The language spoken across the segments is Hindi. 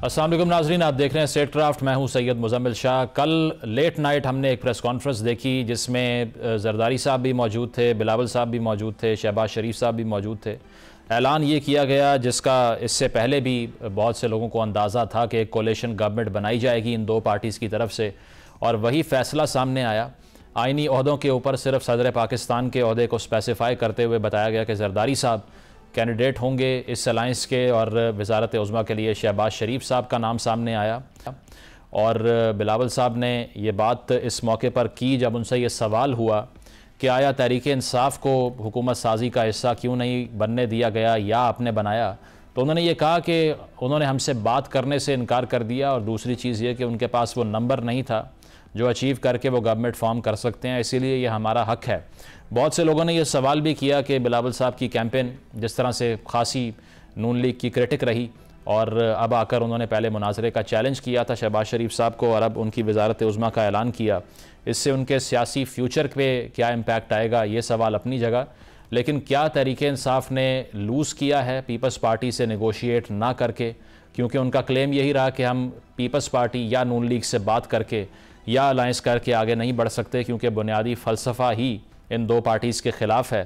अस्सलाम वालेकुम नाजरीन, आप देख रहे हैं स्टेट क्राफ्ट। मैं हूं सैयद मुजम्मिल शाह। कल लेट नाइट हमने एक प्रेस कॉन्फ्रेंस देखी जिसमें जरदारी साहब भी मौजूद थे, बिलावल साहब भी मौजूद थे, शहबाज शरीफ साहब भी मौजूद थे। ऐलान ये किया गया जिसका इससे पहले भी बहुत से लोगों को अंदाज़ा था कि एक कोलिशन गवर्नमेंट बनाई जाएगी इन दो पार्टीज़ की तरफ से, और वही फ़ैसला सामने आया। आइनी ओहदों के ऊपर सिर्फ सदर पाकिस्तान के ओहदे को स्पेसिफाई करते हुए बताया गया कि जरदारी साहब कैंडिडेट होंगे इस अलाइंस के, और वजारत उज़्मा के लिए शहबाज शरीफ साहब का नाम सामने आया। और बिलावल साहब ने ये बात इस मौके पर की जब उनसे ये सवाल हुआ कि आया तहरीक इंसाफ को हुकूमत साजी का हिस्सा क्यों नहीं बनने दिया गया या आपने बनाया, तो उन्होंने ये कहा कि उन्होंने हमसे बात करने से इनकार कर दिया, और दूसरी चीज़ ये कि उनके पास वो नंबर नहीं था जो अचीव करके वो गवर्नमेंट फॉर्म कर सकते हैं, इसीलिए ये हमारा हक है। बहुत से लोगों ने यह सवाल भी किया कि बिलावल साहब की कैंपेन जिस तरह से खासी नून लीग की क्रिटिक रही, और अब आकर उन्होंने पहले मुनाजरे का चैलेंज किया था शहबाज शरीफ साहब को, और अब उनकी वजारत उज़्मा का ऐलान किया, इससे उनके सियासी फ्यूचर पे क्या इम्पैक्ट आएगा, ये सवाल अपनी जगह। लेकिन क्या तहरीक इंसाफ ने लूज़ किया है पीपल्स पार्टी से नेगोशिएट ना करके? क्योंकि उनका क्लेम यही रहा कि हम पीपल्स पार्टी या नून लीग से बात करके या अलायंस करके आगे नहीं बढ़ सकते, क्योंकि बुनियादी फ़लसफ़ा ही इन दो पार्टीज़ के ख़िलाफ़ है।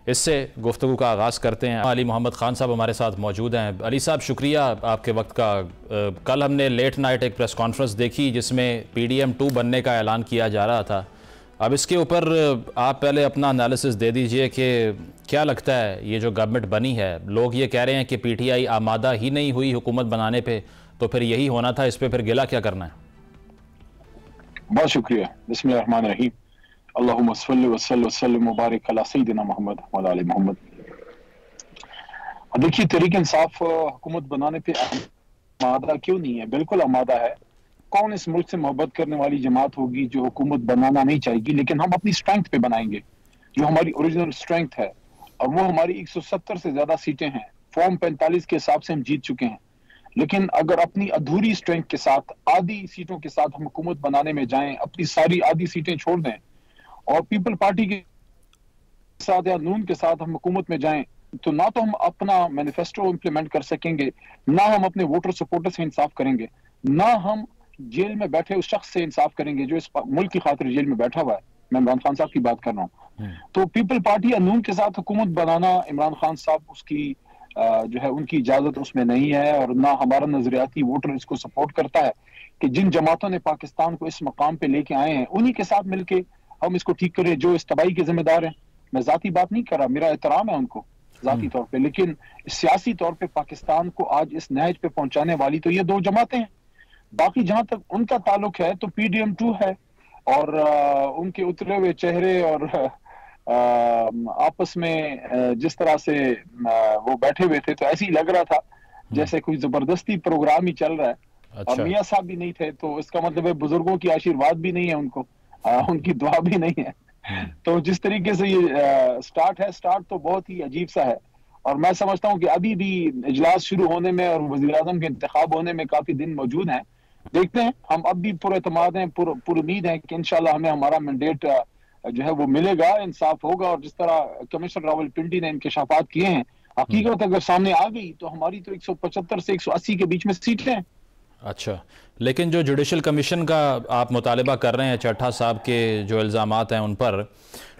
इससे गुफ्तगू का आगाज़ करते हैं। अली मोहम्मद ख़ान साहब हमारे साथ मौजूद हैं। अली साहब, शुक्रिया आपके वक्त का। कल हमने लेट नाइट एक प्रेस कॉन्फ्रेंस देखी जिसमें PDM 2 बनने का ऐलान किया जा रहा था। अब इसके ऊपर आप पहले अपना एनालिसिस दे दीजिए कि क्या लगता है ये जो गवर्नमेंट बनी है, लोग ये कह रहे हैं कि PTI आमादा ही नहीं हुई हुकूमत बनाने पर, तो फिर यही होना था, इस पर फिर गिला क्या करना है? बहुत शुक्रिया। बिस्मिल्लाहिर्रहमानिर्रहीम। अल्लाहुम्मा सल्लि व सल्लिम व बारिक अला सय्यिदिना मोहम्मद व आले मोहम्मद। देखिए, तहरीक इंसाफ हुकूमत बनाने पे आमादा क्यों नहीं है? बिल्कुल आमादा है। कौन इस मुल्क से मोहब्बत करने वाली जमात होगी जो हुकूमत बनाना नहीं चाहेगी? लेकिन हम अपनी स्ट्रेंथ पे बनाएंगे, जो हमारी ओरिजिनल स्ट्रेंथ है, और वो हमारी 170 से ज्यादा सीटें हैं। फॉर्म 45 के हिसाब से हम जीत चुके हैं। लेकिन अगर अपनी अधूरी स्ट्रेंथ के साथ, आधी सीटों के साथ हम हुकूमत बनाने में जाएं, अपनी सारी आधी सीटें छोड़ दें और पीपल पार्टी के साथ या नून के साथ हम हुकूमत में जाएं, तो ना तो हम अपना मैनिफेस्टो इम्प्लीमेंट कर सकेंगे, ना हम अपने वोटर सपोर्टर से इंसाफ करेंगे, ना हम जेल में बैठे उस शख्स से इंसाफ करेंगे जो इस मुल्क की खातिर जेल में बैठा हुआ है। मैं इमरान खान साहब की बात कर रहा हूँ। तो पीपल पार्टी या नून के साथ हुकूमत बनाना, इमरान खान साहब उसकी जो है उनकी इजाजत उसमें नहीं है, और ना हमारा नजरियाती वोटर इसको सपोर्ट करता है कि जिन जमातों ने पाकिस्तान को इस मकाम पे लेके आए हैं उन्हीं के साथ मिलके हम इसको ठीक करें जो इस तबाही के जिम्मेदार हैं। मैं जाती बात नहीं कर रहा, मेरा एहतराम है उनको जाती तौर पे, लेकिन सियासी तौर पे पाकिस्तान को आज इस नहज पे पहुंचाने वाली तो ये दो जमातें हैं। बाकी जहां तक उनका ताल्लुक है तो PDM 2 है, और उनके उतरे हुए चेहरे और आपस में जिस तरह से वो बैठे हुए थे, तो ऐसे ही लग रहा था जैसे कोई जबरदस्ती प्रोग्राम ही चल रहा है। अच्छा। और मियां साहब भी नहीं थे, तो इसका मतलब है बुजुर्गों की आशीर्वाद भी नहीं है उनको, उनकी दुआ भी नहीं है। तो जिस तरीके से ये स्टार्ट है, स्टार्ट तो बहुत ही अजीब सा है। और मैं समझता हूँ कि अभी भी इजलास शुरू होने में और वज़ीर आज़म के इंतखाब होने में काफी दिन मौजूद हैं। देखते हैं, हम अब भी पूरे एतमाद हैं, पूरी उम्मीद है कि इंशाल्लाह हमें हमारा मैंडेट जो है वो मिलेगा, इंसाफ होगा। और जिस तरह कमिश्नर रावलपिंडी ने इंकशाफात किए हैं, हकीकत अगर सामने आ गई तो हमारी तो 175 से 180 के बीच में सीटें हैं। अच्छा, लेकिन जो जुडिशल कमीशन का आप मुतालिबा कर रहे हैं, चड्ढा साहब के जो इल्ज़ामात हैं उन पर,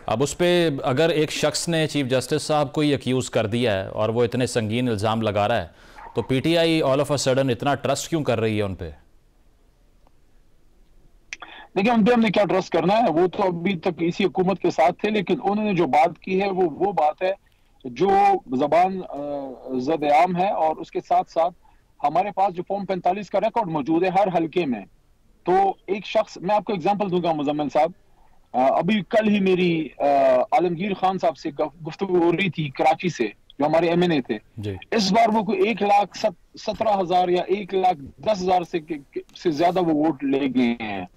अब उस पर अगर एक शख्स ने चीफ जस्टिस साहब को ही एक्यूज़ कर दिया है और वो इतने संगीन इल्ज़ाम लगा रहा है, तो PTI all of a sudden इतना ट्रस्ट क्यों कर रही है उन पर? देखिए, उन पर हमने क्या ट्रस्ट करना है? वो तो अभी तक इसी हुकूमत के साथ थे, लेकिन उन्होंने जो बात की है वो बात है जो जबान ज़द-ए-आम है। और उसके साथ साथ हमारे पास जो फॉर्म 45 का रिकॉर्ड मौजूद है हर हल्के में। तो एक शख्स, मैं आपको एग्जांपल दूंगा मुजम्मिल साहब, अभी कल ही मेरी आलमगीर खान साहब से गुफ्तगू हो रही थी कराची से, जो हमारे MNA थे। इस बार वो कोई 1,17,000 या 1,10,000 से ज्यादा वो वोट ले गए हैं।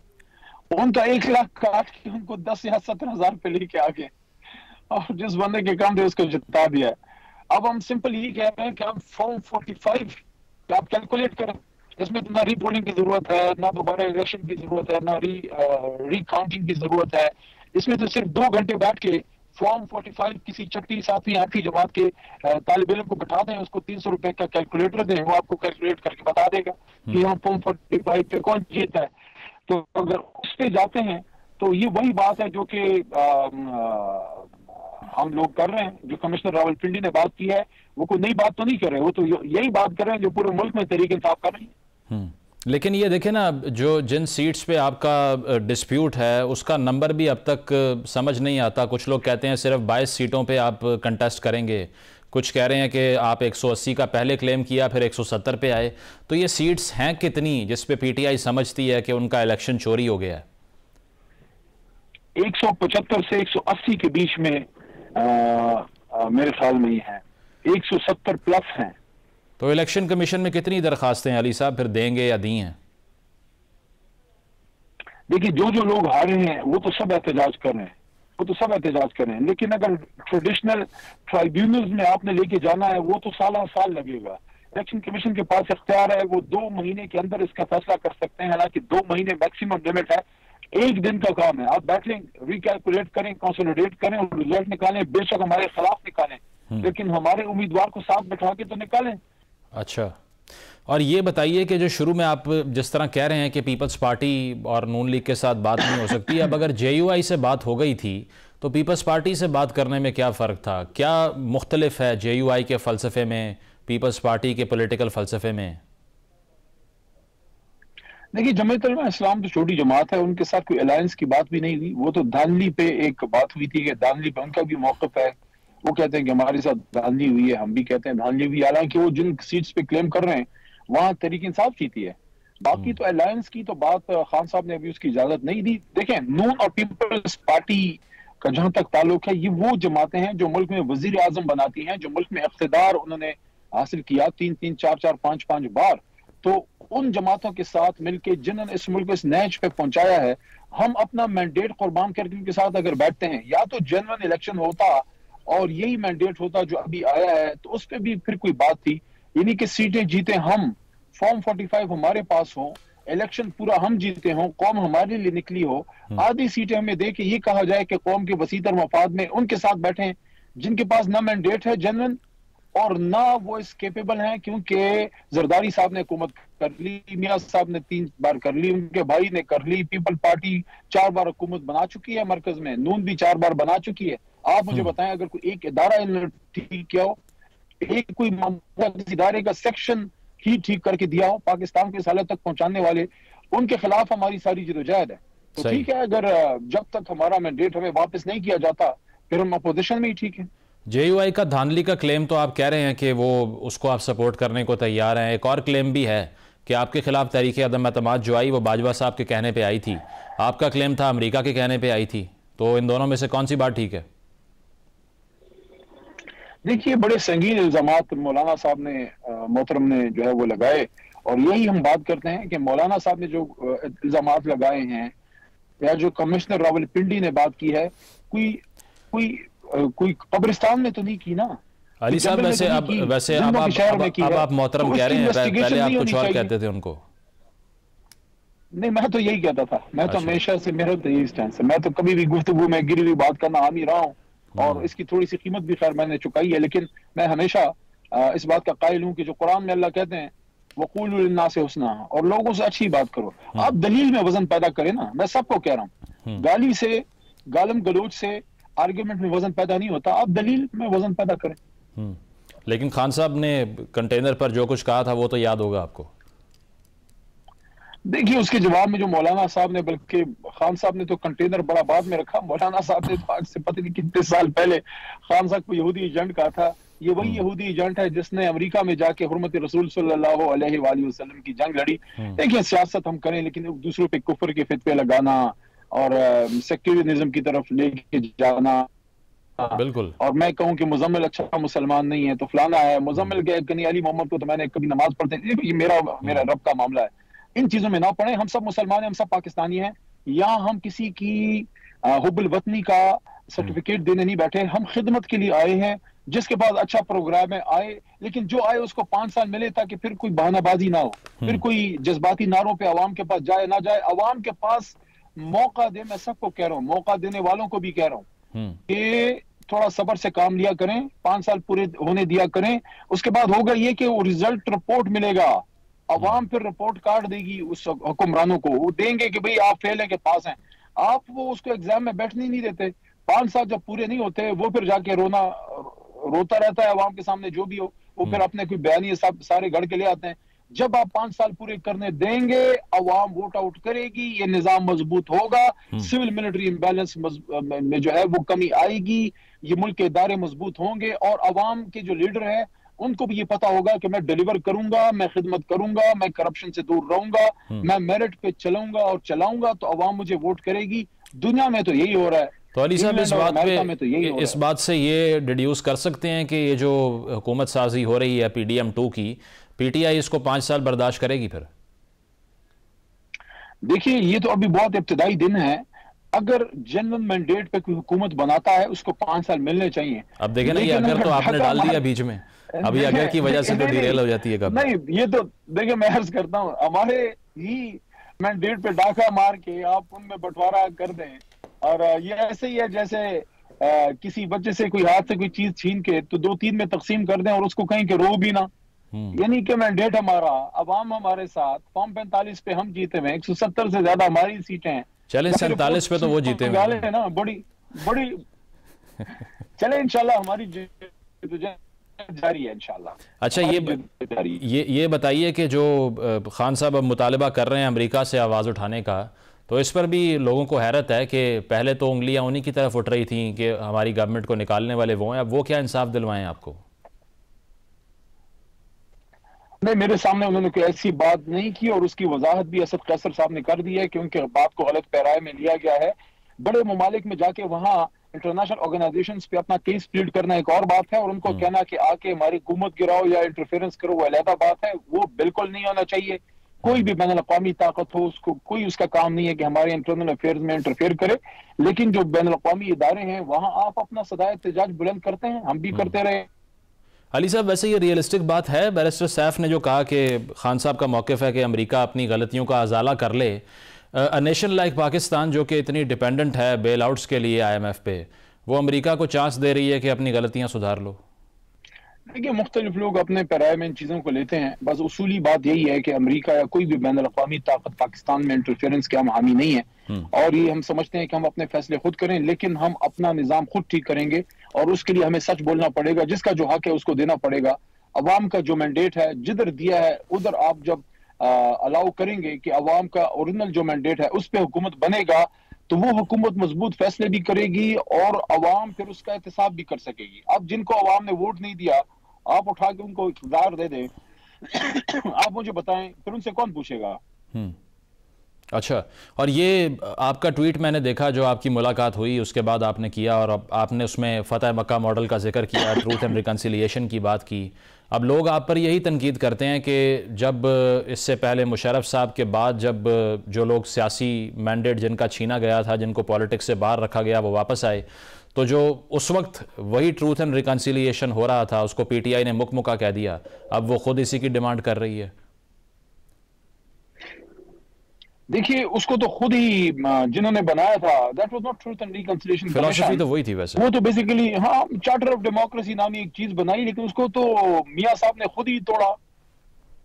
उनका 1 लाख काट के उनको 10 या 17,000 पे लेके आ गए, और जिस बंदे के काम थे उसको जिता दिया। अब हम सिंपल ये कह रहे हैं कि हम फॉर्म 45 आप कैलकुलेट करें, इसमें ना रीपोलिंग की जरूरत है, ना दोबारा इलेक्शन की जरूरत है, ना री काउंटिंग की जरूरत है। इसमें तो सिर्फ 2 घंटे बैठ के फॉर्म 45 किसी छठी सातवीं आठवीं जमात के तालिब इल्म को बैठा दें, उसको 300 रुपए का कैलकुलेटर दें, वो आपको कैलकुलेट करके बता देगा कि यहाँ फॉर्म 45 पे कौन जीता है। तो अगर उस पे जाते हैं तो ये वही बात है जो कि हम लोग कर रहे हैं, जो कमिश्नर रावलपिंडी ने बात की है, वो कोई नई बात तो नहीं कर रहे, वो तो यही बात कर रहे हैं जो पूरे मुल्क में तहरीक इंसाफ कर रही है। लेकिन ये देखें ना, जो जिन सीट्स पे आपका डिस्प्यूट है उसका नंबर भी अब तक समझ नहीं आता। कुछ लोग कहते हैं सिर्फ 22 सीटों पे आप कंटेस्ट करेंगे, कुछ कह रहे हैं कि आप 180 का पहले क्लेम किया फिर 170 पे आए। तो ये सीट्स हैं कितनी जिस पे पीटीआई समझती है कि उनका इलेक्शन चोरी हो गया है? 175 से 180 के बीच में मेरे ख्याल में ही है, 170 प्लस हैं। तो इलेक्शन कमीशन में कितनी दरखास्तें अली साहब फिर देंगे या दी हैं? देखिए, जो जो लोग हारे हैं वो तो सब एहतजाज कर रहे हैं, वो तो सब एहतजाज कर रहे हैं, लेकिन अगर ट्रेडिशनल ट्राइब्यूनल्स में आपने लेके जाना है वो तो साल लगेगा। इलेक्शन कमीशन के पास इख्तियार है, वो 2 महीने के अंदर इसका फैसला कर सकते हैं, हालांकि 2 महीने मैक्सिमम लिमिट है। 1 दिन का काम है, आप बैठ लें, रिकैलकुलेट करें, कंसोलिडेट करें और रिजल्ट निकालें। बेशक हमारे खिलाफ निकालें, लेकिन हमारे उम्मीदवार को साथ बैठा के तो निकालें। अच्छा, और ये बताइए कि जो शुरू में आप जिस तरह कह रहे हैं कि पीपल्स पार्टी और नून लीग के साथ बात नहीं हो सकती, अब अगर जेयूआई से बात हो गई थी तो पीपल्स पार्टी से बात करने में क्या फ़र्क था? क्या मुख्तलिफ है जेयूआई के फ़लसफ़े में पीपल्स पार्टी के पॉलिटिकल फ़लसफ़े में? देखिए, जमीयत उलमा इस्लाम तो छोटी जमात है, उनके साथ कोई अलायंस की बात भी नहीं हुई। वो तो धांधली पे एक बात हुई थी कि धांधली पे उनका भी मौक़िफ़ है, वो कहते हैं कि हमारे साथ धांधली हुई है, हम भी कहते हैं धांधली हुई, हालांकि वो जिन सीट्स पे क्लेम कर रहे हैं वहां तहरीक इंसाफ जीती है। बाकी तो अलायंस की तो बात खान साहब ने अभी उसकी इजाजत नहीं दी। देखें, नून और पीपल्स पार्टी का जहां तक ताल्लुक है, ये वो जमातें हैं जो मुल्क में वजीर आजम बनाती हैं, जो मुल्क में इख्तिदार उन्होंने हासिल किया 3-3, 4-4, 5-5 बार। तो उन जमातों के साथ मिलकर जिन्होंने इस मुल्क को इस नैज पे पहुंचाया है, हम अपना मैंडेट कुर्बान करके उनके साथ अगर बैठते हैं, या तो जेन्युइन इलेक्शन होता और यही मैंडेट होता जो अभी आया है, तो उस पर भी फिर कोई बात थी, यानी कि सीटें जीते हम, फॉर्म 45 हमारे पास हो, इलेक्शन पूरा हम जीते हों, कौम हमारे लिए निकली हो, आधी सीटें हमें दे के ये कहा जाए कि कौम के वसीतर मफाद में उनके साथ बैठे जिनके पास ना मैंडेट है जेन्युइन और ना वो इस केपेबल हैं, क्योंकि जरदारी साहब ने हुकूमत कर ली, मियां साहब ने 3 बार कर ली, उनके भाई ने कर ली, पीपल पार्टी 4 बार हुकूमत बना चुकी है मरकज में, नून भी 4 बार बना चुकी है। आप मुझे बताएं, अगर कोई एक इदारा इन्होंने ठीक किया हो, एक कोई किसी इदारे का सेक्शन ही ठीक करके दिया हो पाकिस्तान को इस हालत तक पहुंचाने वाले, उनके खिलाफ हमारी सारी जिदोजहद है। तो ठीक है, अगर जब तक हमारा मैंडेट हमें वापस नहीं किया जाता फिर हम अपोजिशन में ही ठीक है। जेयूआई का धांधली का क्लेम तो आप कह रहे हैं कि वो उसको आप सपोर्ट करने को तैयार हैं। एक और क्लेम भी है कि आपके खिलाफ तहरीक अदम एतमाद जो आई वो बाजवा साहब के कहने पे आई थी, आपका क्लेम था अमेरिका के कहने पे आई थी। तो इन दोनों में से कौन सी बात ठीक है? देखिए, बड़े संगीन इल्जामात मौलाना साहब ने मोहतरम ने जो है वो लगाए, और यही हम बात करते हैं कि मौलाना साहब ने जो इल्जामात लगाए हैं या जो कमिश्नर रावलपिंडी ने बात की है, कोई कब्रिस्तान में तो नहीं की ना अली साहब। वैसे अब आप मोहतरम कह रहे हैं, पहले आप कुछ और कहते थे उनको। नहीं, मैं तो यही कहता था, मैं तो हमेशा से, मेरा तो यही स्टैंड है, मैं तो कभी भी गुफ्तगू में गिरी हुई बात करना आम ही रहा हूँ और इसकी थोड़ी सी कीमत भी खैर मैंने चुकाई है, लेकिन मैं हमेशा इस बात का कायल हूं कि जो कुरान में अल्लाह कहते हैं वक़ूलु लिन्नासि हुस्ना, और लोगों से अच्छी बात करो। आप दलील में वजन पैदा करें ना, मैं सबको कह रहा हूँ, गाली से, गालम गलोच से आर्ग्यूमेंट में वजन पैदा नहीं होता, आप दलील में वजन पैदा करें। लेकिन खान साहब ने कंटेनर पर जो कुछ कहा था वो तो याद होगा आपको। देखिए, उसके जवाब में जो मौलाना साहब ने, बल्कि खान साहब ने तो कंटेनर बड़ा बाद में रखा, मौलाना साहब ने तो आज से पता नहीं कितने साल पहले खान साहब को यहूदी एजेंट कहा था। ये वही यहूदी एजेंट है जिसने अमेरिका में जाके हुर्मत रसूल सल्लल्लाहु अलैहि वसल्लम की जंग लड़ी। देखिए, सियासत हम करें, लेकिन दूसरों पे कुफर के फितवे लगाना और सेक्युलरिज्म की तरफ लेके जाना, बिल्कुल। और मैं कहूं कि मुजम्मिल अच्छा मुसलमान नहीं है तो फलाना है, मुजम्मिल के अली मोहम्मद को तो मैंने कभी नमाज पढ़ते, ये मेरा रब का मामला है, इन चीजों में ना पड़े। हम सब मुसलमान हैं, हम सब पाकिस्तानी हैं, या हम किसी की हुब्बुल वतनी का सर्टिफिकेट देने नहीं बैठे, हम खिदमत के लिए आए हैं। जिसके पास अच्छा प्रोग्राम है आए, लेकिन जो आए उसको 5 साल मिले ताकि फिर कोई बहानाबाजी ना हो, फिर कोई जज्बाती नारों पे अवाम के पास जाए ना जाए, अवाम के पास मौका दे। मैं सबको कह रहा हूँ, मौका देने वालों को भी कह रहा हूँ कि थोड़ा सब्र से काम लिया करें, 5 साल पूरे होने दिया करें। उसके बाद होगा ये कि वो रिजल्ट रिपोर्ट मिलेगा, अवाम फिर रिपोर्ट कार्ड देगी उस हुक्मरानों को, वो देंगे कि भाई आप फेल है कि पास हैं। आप वो उसको एग्जाम में बैठने नहीं देते। 5 साल जब पूरे नहीं होते वो फिर जाके रोता रहता है अवाम के सामने, जो भी हो वो फिर अपने कोई बयानी सब सारे गढ़ के ले आते हैं। जब आप 5 साल पूरे करने देंगे, अवाम वोट आउट करेगी, ये निजाम मजबूत होगा, सिविल मिलिट्री इम्बैलेंस में जो है वो कमी आएगी, ये मुल्क के इदारे मजबूत होंगे, और अवाम के जो लीडर है उनको भी ये पता होगा कि मैं डिलीवर करूंगा, मैं खिदमत करूंगा, मैं करप्शन से दूर रहूंगा, मैं मेरिट पे चलूंगा और चलाऊंगा तो अवाम मुझे वोट करेगी। दुनिया में तो यही हो रहा है। तो अली साहब इस बात से ये डिड्यूस कर सकते हैं कि ये जो हुकूमत साजी हो रही है PDM2 की, PTI इसको 5 साल बर्दाश्त करेगी फिर? देखिए, ये तो अभी बहुत इब्तदाई दिन है। अगर जनरल मैंडेट पे कोई हुकूमत बनाता है उसको 5 साल मिलने चाहिए। अब देखें ना, ये अगर तो आपने डाल दिया बीच में, अभी अगर की वजह से तो डिरेल हो जाती है कब। नहीं, ये तो देखिए मैं अर्ज करता हूँ, हमारे ही मैंडेट पे डाका मार के आप उनमें बंटवारा कर दें, और ये ऐसे ही है जैसे किसी बच्चे से कोई हाथ से कोई चीज छीन के तो 2-3 में तकसीम कर दें और उसको कहीं के रो भी ना। यानी कि मैंडेट हमारा, अवाम हमारे साथ, फॉर्म 45 पे हम जीते हुए, 170 से ज्यादा हमारी सीटें हैं। चले 47 पे तो वो जीते हुए हैं ना, बड़ी बड़ी चले इंशाल्लाह हमारी जारी है इंशाल्लाह। अच्छा, ये बताइए कि जो खान साहब अब मुतालबा कर रहे हैं अमेरिका से आवाज़ उठाने का, तो इस पर भी लोगों को हैरत है कि पहले तो उंगलियां उन्हीं की तरफ उठ रही थी कि हमारी गवर्नमेंट को निकालने वाले वो हैं, अब वो क्या इंसाफ दिलवाएं आपको? नहीं, मेरे सामने उन्होंने कोई ऐसी बात नहीं की, और उसकी वजाहत भी असद कैसर साहब ने कर दी है, क्योंकि बात को गलत पैराए में लिया गया है। बड़े ममालिक में जाके वहां इंटरनेशनल ऑर्गेनाइजेशंस पे अपना केस प्लीड करना एक और बात है, और उनको कहना कि आके हमारी हुकूमत गिराओ या इंटरफेरेंस करो वो अलग बात है। वो बिल्कुल नहीं होना चाहिए। कोई भी बैनुल अक़वामी ताकत हो, उसको कोई उसका काम नहीं है कि हमारे इंटरनल अफेयर्स में इंटरफेयर करे, लेकिन जो बैनुल अक़वामी इदारे हैं वहां आप अपना सदाए एहतजाज बुलंद करते हैं, हम भी करते रहे। अली साहब, वैसे ये रियलिस्टिक बात है? बैरिस्टर सैफ ने जो कहा कि खान साहब का मौक़िफ़ है कि अमेरिका अपनी गलतियों का अजाला कर ले, अ नेशन लाइक पाकिस्तान जो कि इतनी डिपेंडेंट है बेल आउट्स के लिए IMF पे, वो अमेरिका को चांस दे रही है कि अपनी गलतियां सुधार लो? देखिए, मुख्तलिफ लोग अपने पैराए में इन चीज़ों को लेते हैं। बस उसूली बात यही है कि अमेरिका या कोई भी बैनुल अक़वामी ताकत पाकिस्तान में इंटरफेरेंस के हम हामी नहीं है, और ये हम समझते हैं कि हम अपने फैसले खुद करें, लेकिन हम अपना निज़ाम खुद ठीक करेंगे, और उसके लिए हमें सच बोलना पड़ेगा। जिसका जो हक है उसको देना पड़ेगा। अवाम का जो मैंडेट है जिधर दिया है उधर आप जब अलाउ करेंगे कि अवाम का ओरिजिनल जो मैंडेट है उस पर हुकूमत बनेगा, तो वो हुकूमत मजबूत फैसले भी करेगी और अवाम फिर उसका एहतसाब भी कर सकेगी। अब जिनको अवाम ने वोट नहीं दिया, आप उठा के उनको इक़्तिदार दे दें आप मुझे बताएं फिर उनसे कौन पूछेगा? अच्छा, और ये आपका ट्वीट मैंने देखा जो आपकी मुलाकात हुई उसके बाद आपने किया, और आपने उसमें फ़तह मक्का मॉडल का जिक्र किया, ट्रूथ एंड रिकन्सिलिएशन की बात की। अब लोग आप पर यही तनकीद करते हैं कि जब इससे पहले मुशर्रफ साहब के बाद जब जो लोग सियासी मैंडेट जिनका छीना गया था, जिनको पॉलिटिक्स से बाहर रखा गया, वो वापस आए, तो जो उस वक्त वही ट्रूथ एंड रिकन्सिलिएशन हो रहा था उसको PTI ने मुकमुका कह दिया, अब वो खुद इसी की डिमांड कर रही है। देखिए, उसको तो खुद ही जिन्होंने बनाया था, that was not truth and reconciliation, philosophy तो वही थी वैसे। वो तो बेसिकली चार्टर ऑफ डेमोक्रेसी नामी एक चीज बनाई, लेकिन उसको तो मियां साहब ने खुद ही तोड़ा।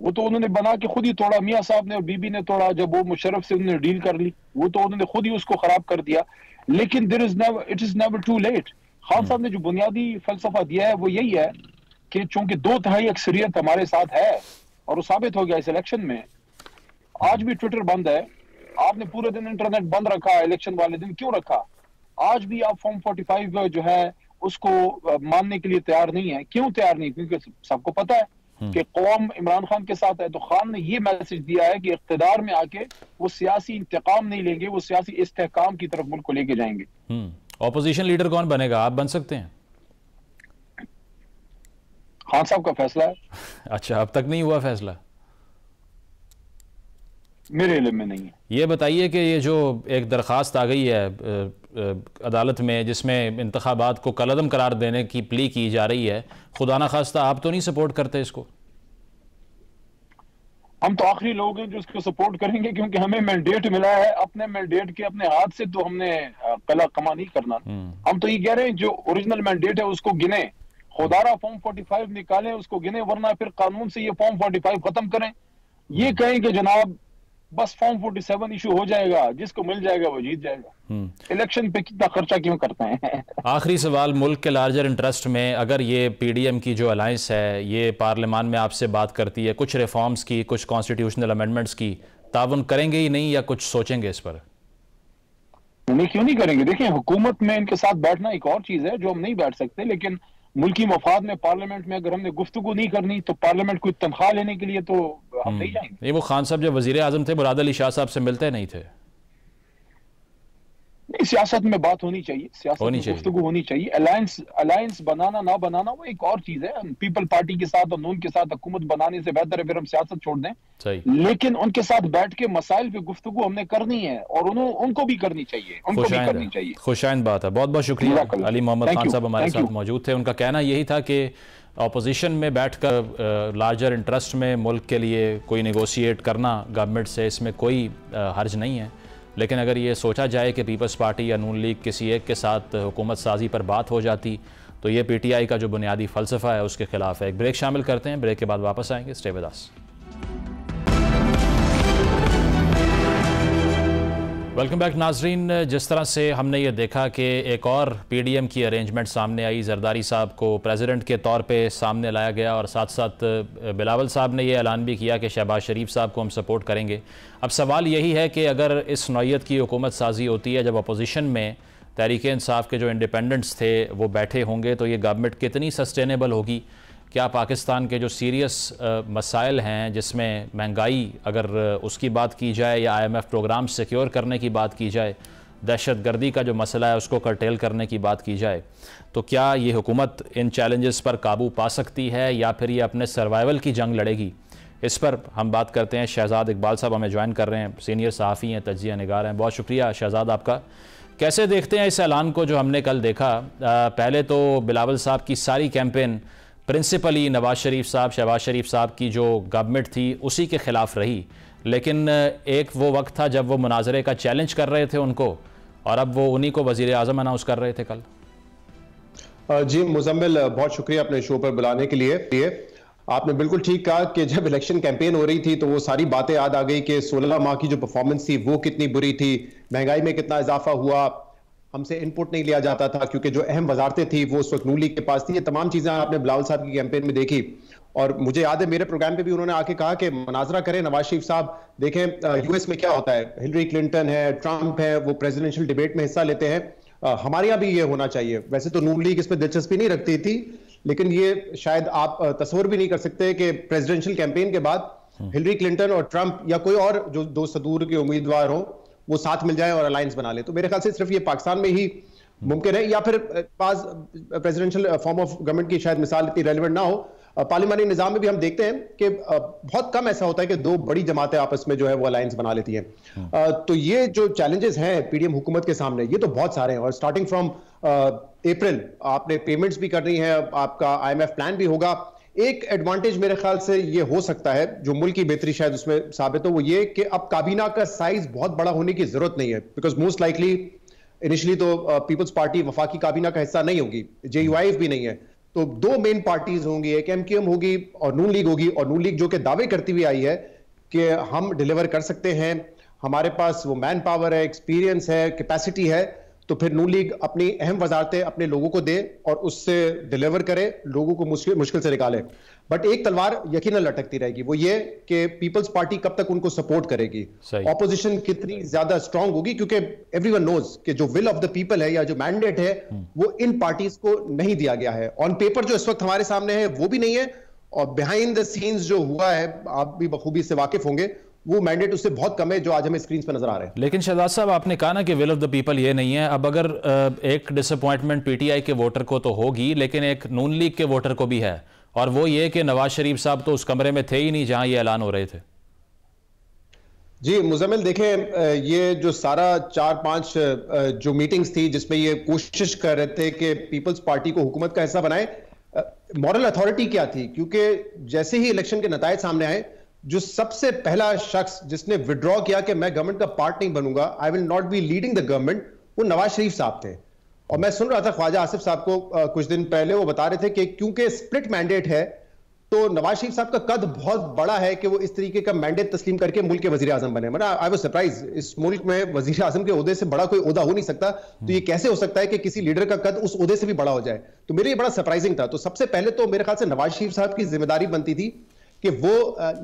वो तो उन्होंने बना के खुद ही तोड़ा, मियां साहब ने और बीबी ने तोड़ा। जब वो मुशर्रफ से उन्होंने डील कर ली, वो तो उन्होंने खुद ही उसको खराब कर दिया। लेकिन it is never too late. Khan साहब ने जो बुनियादी फलसफा दिया है वो यही है कि चूंकि 2/3 अक्सरियत हमारे साथ है, और वो साबित हो गया इस इलेक्शन में। आज भी ट्विटर बंद है, आपने पूरे दिन इंटरनेट बंद रखा, इलेक्शन वाले दिन क्यों रखा? आज भी आप फॉर्म 45 जो है उसको मानने के लिए तैयार नहीं है। क्यों तैयार नहीं? क्योंकि सबको पता है कि कौम इमरान खान के साथ है। तो खान ने ये मैसेज दिया है कि इख्तिदार में आके वो सियासी इंतकाम नहीं लेंगे, वो सियासी इस्तेहकाम की तरफ मुल्क को लेके जाएंगे। ऑपोजिशन लीडर कौन बनेगा? आप बन सकते हैं? खान साहब का फैसला है। अच्छा, अब तक नहीं हुआ फैसला? मेरे इल्म में नहीं है। ये बताइए कि ये जो एक दरख्वास्त आ गई है अदालत में जिसमें इंतखाबात को कलअदम करार देने की प्ली की जा रही है, खुदा न खास्ता आप तो नहीं सपोर्ट करते इसको? हम तो आखिरी लोग हैं जो उसको सपोर्ट करेंगे, क्योंकि हमें मैंडेट मिला है। अपने मैंडेट के अपने हाथ से तो हमने कला कमा नहीं करना। हम तो ये कह रहे हैं जो ओरिजिनल मैंडेट है उसको गिने, खुदारा फॉर्म 45 निकालें, उसको गिने, वरना फिर कानून से ये फॉर्म 45 खत्म करें। ये कहें कि जनाब बस फॉर्म 47 इशू हो जाएगा, जिसको मिल जाएगा वो जीत जाएगा। इलेक्शन पे कितना खर्चा क्यों करते हैं? आखिरी सवाल, मुल्क के लार्जर इंटरेस्ट में अगर ये पीडीएम की जो अलायंस है ये पार्लियामान में आपसे बात करती है कुछ रिफॉर्म्स की, कुछ कॉन्स्टिट्यूशनल अमेंडमेंट्स की, ताउन करेंगे ही नहीं या कुछ सोचेंगे इस पर? नहीं, क्यों नहीं करेंगे। देखिए, हुकूमत में इनके साथ बैठना एक और चीज है जो हम नहीं बैठ सकते, लेकिन मुल्की मफाद में पार्लियामेंट में अगर हमने गुफ्तगू नहीं करनी तो पार्लियामेंट को तनख्वाह लेने के लिए तो हम नहीं जाएंगे। ये वो खान साहब जब वजीर आजम थे मुराद अली शाह साहब से मिलते नहीं थे? नहीं, सियासत में बात होनी चाहिए, सियासत में गुफ्तगू होनी चाहिए। अलायंस बनाना ना बनाना वो एक और चीज है। पीपल पार्टी के साथ और नून के साथ हुकूमत बनाने से बेहतर है फिर हम सियासत छोड़ दें। लेकिन उनके साथ बैठ के मसाइल पे गुफ्तगू हमने करनी है और उनको भी करनी चाहिए, उनको भी करनी चाहिए। खुशाइन बात है। बहुत बहुत शुक्रिया। अली मोहम्मद खान साहब हमारे साथ मौजूद थे। उनका कहना यही था कि अपोजिशन में बैठकर लार्जर इंटरेस्ट में मुल्क के लिए कोई नेगोशिएट करना गवर्नमेंट से, इसमें कोई हर्ज नहीं है। लेकिन अगर ये सोचा जाए कि पीपल्स पार्टी या नून लीग किसी एक के साथ हुकूमत साजी पर बात हो जाती तो ये पीटीआई का जो बुनियादी फ़लसफ़ा है उसके खिलाफ है। एक ब्रेक शामिल करते हैं, ब्रेक के बाद वापस आएंगे। Stay with us. Welcome back नाजरीन। जिस तरह से हमने ये देखा कि एक और पीडीएम की अरेंजमेंट सामने आई, जरदारी साहब को प्रेसिडेंट के तौर पे सामने लाया गया और साथ साथ बिलावल साहब ने ये ऐलान भी किया कि शहबाज शरीफ साहब को हम सपोर्ट करेंगे। अब सवाल यही है कि अगर इस नौइयत की हुकूमत साजी होती है जब अपोजिशन में तहरीक इंसाफ के जो इंडिपेंडेंट्स थे वो बैठे होंगे, तो ये गवर्नमेंट कितनी सस्टेनेबल होगी? क्या पाकिस्तान के जो सीरियस मसाइल हैं जिसमें महंगाई अगर उसकी बात की जाए या IMF प्रोग्राम सिक्योर करने की बात की जाए, दहशतगर्दी का जो मसला है उसको कर्टेल करने की बात की जाए, तो क्या ये हुकूमत इन चैलेंजेस पर काबू पा सकती है या फिर ये अपने सर्वाइवल की जंग लड़ेगी? इस पर हम बात करते हैं। शहजाद इकबाल साहब हमें ज्वाइन कर रहे हैं, सीनियर सहाफ़ी हैं, तज्ज़िया निगार हैं। बहुत शुक्रिया शहजाद आपका। कैसे देखते हैं इस ऐलान को जो हमने कल देखा? पहले तो बिलावल साहब की सारी कैंपेन प्रिंसिपली नवाज शरीफ साहब, शहबाज शरीफ साहब की जो गवर्नमेंट थी उसी के ख़िलाफ़ रही, लेकिन एक वो वक्त था जब वो मुनाजरे का चैलेंज कर रहे थे उनको और अब वो उन्हीं को वज़ीर आज़म अनाउंस कर रहे थे कल। जी मुजम्मिल, बहुत शुक्रिया अपने शो पर बुलाने के लिए। आपने बिल्कुल ठीक कहा कि जब इलेक्शन कैंपेन हो रही थी तो वो सारी बातें याद आ गई कि 16 माह की जो परफॉर्मेंस थी वो कितनी बुरी थी, महंगाई में कितना इजाफा हुआ, हमसे इनपुट नहीं लिया जाता था क्योंकि जो अहम वजारतें थी वो उस वक्त नून लीग के पास थी। ये तमाम चीजें आपने बिलावल साहब की कैंपेन में देखी और मुझे याद है मेरे प्रोग्राम पे भी उन्होंने आके कहा कि मुनाजरा करें नवाज शरीफ साहब। देखें यूएस में क्या होता है, हिलरी क्लिंटन है, ट्रंप है, वो प्रेसिडेंशियल डिबेट में हिस्सा लेते हैं। हमारे यहाँ भी ये होना चाहिए। वैसे तो नून लीग इसमें दिलचस्पी नहीं रखती थी, लेकिन ये शायद आप तस्वर भी नहीं कर सकते कि प्रेसिडेंशियल कैंपेन के बाद हिलरी क्लिंटन और ट्रंप या कोई और जो दो सदूर के उम्मीदवार हो वो साथ मिल जाए और अलायंस बना ले। तो मेरे ख्याल से सिर्फ ये पाकिस्तान में ही मुमकिन है, या फिर पास प्रेसिडेंशियल फॉर्म ऑफ गवर्नमेंट की शायद मिसाल इतनी रेलिवेंट ना हो। पार्लियामानी निजाम में भी हम देखते हैं कि बहुत कम ऐसा होता है कि दो बड़ी जमातें आपस में जो है वो अलायंस बना लेती हैं। तो ये जो चैलेंजेस हैं पीडीएम हुकूमत के सामने ये तो बहुत सारे हैं और स्टार्टिंग फ्रॉम अप्रैल आपने पेमेंट्स भी करनी है, आपका IMF प्लान भी होगा। एक एडवांटेज मेरे ख्याल से ये हो सकता है जो मुल्क की बेहतरी शायद उसमें साबित हो, वो ये कि अब काबीना का साइज बहुत बड़ा होने की जरूरत नहीं है, बिकॉज मोस्ट लाइकली इनिशियली तो पीपल्स पार्टी वफाकी काबीना का हिस्सा नहीं होगी, JUIF भी नहीं है, तो दो मेन पार्टीज होंगी, एक MQM होगी और नून लीग होगी। और नून लीग जो कि दावे करती हुई आई है कि हम डिलीवर कर सकते हैं, हमारे पास वो मैन पावर है, एक्सपीरियंस है, कैपेसिटी है, तो फिर नून लीग अपनी अहम वजारतें अपने लोगों को दे और उससे डिलीवर करे, लोगों को मुश्किल से निकाले। बट एक तलवार यकीनन लटकती रहेगी, वो ये कि पीपल्स पार्टी कब तक उनको सपोर्ट करेगी, ऑपोजिशन कितनी ज्यादा स्ट्रांग होगी, क्योंकि एवरीवन नोज कि जो विल ऑफ द पीपल है या जो मैंडेट है वो इन पार्टीज को नहीं दिया गया है। ऑन पेपर जो इस वक्त हमारे सामने है वो भी नहीं है और बिहाइंड द सीन्स जो हुआ है आप भी बखूबी से वाकिफ होंगे, वो मैंडेट उससे बहुत कम है जो आज हमें स्क्रीन पर नजर आ रहे हैं। लेकिन शहजाद साहब आपने कहा ना कि विल ऑफ द पीपल ये नहीं है। अब अगर एक डिसअपॉइंटमेंट पीटीआई के वोटर को तो होगी, लेकिन एक नून लीग के वोटर को भी है, और वो ये कि नवाज शरीफ साहब तो उस कमरे में थे ही नहीं जहां ये ऐलान हो रहे थे। जी मुजम्मिल, देखें ये जो सारा 4-5 जो मीटिंग्स थी जिसमें ये कोशिश कर रहे थे कि पीपल्स पार्टी को हुकूमत का हिस्सा बनाए, मॉरल अथॉरिटी क्या थी? क्योंकि जैसे ही इलेक्शन के नतायज सामने आए जो सबसे पहला शख्स जिसने विड्रॉ किया कि मैं गवर्नमेंट का पार्ट नहीं बनूंगा, I will not be leading the government, वो नवाज शरीफ साहब थे। और मैं सुन रहा था ख्वाजा आसिफ साहब को कुछ दिन पहले, वो बता रहे थे कि क्योंकि स्प्लिट मैंडेट है तो नवाज शरीफ साहब का कद बहुत बड़ा है कि वो इस तरीके का मैंडेट तस्लीम करके मुल्क के वजीर आजम बने। मतलब आई वाज सरप्राइज, इस मुल्क में वजीर आजम के ओहदे से बड़ा कोई ओहदा हो नहीं सकता, तो ये कैसे हो सकता है कि किसी लीडर का कद उस ओहदे से भी बड़ा हो जाए। तो मेरे लिए बड़ा सरप्राइजिंग था। तो सबसे पहले तो मेरे ख्याल से नवाज शरीफ साहब की जिम्मेदारी बनती थी कि वो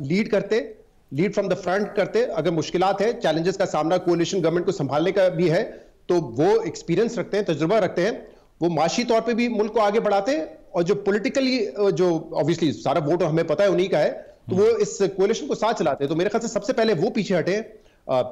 लीड फ्रॉम द फ्रंट करते। अगर मुश्किलात है, चैलेंजेस का सामना कोalition गवर्नमेंट को संभालने का भी है, तो वो एक्सपीरियंस रखते हैं, तजुर्बा रखते हैं, वो माशी तौर पे भी मुल्क को आगे बढ़ाते हैं, और जो पॉलिटिकली जो ऑब्वियसली सारा वोट हमें पता है उन्हीं का है, तो वो इस कोalition को साथ चलाते हैं। तो मेरे ख्याल से सबसे पहले वो पीछे हटे।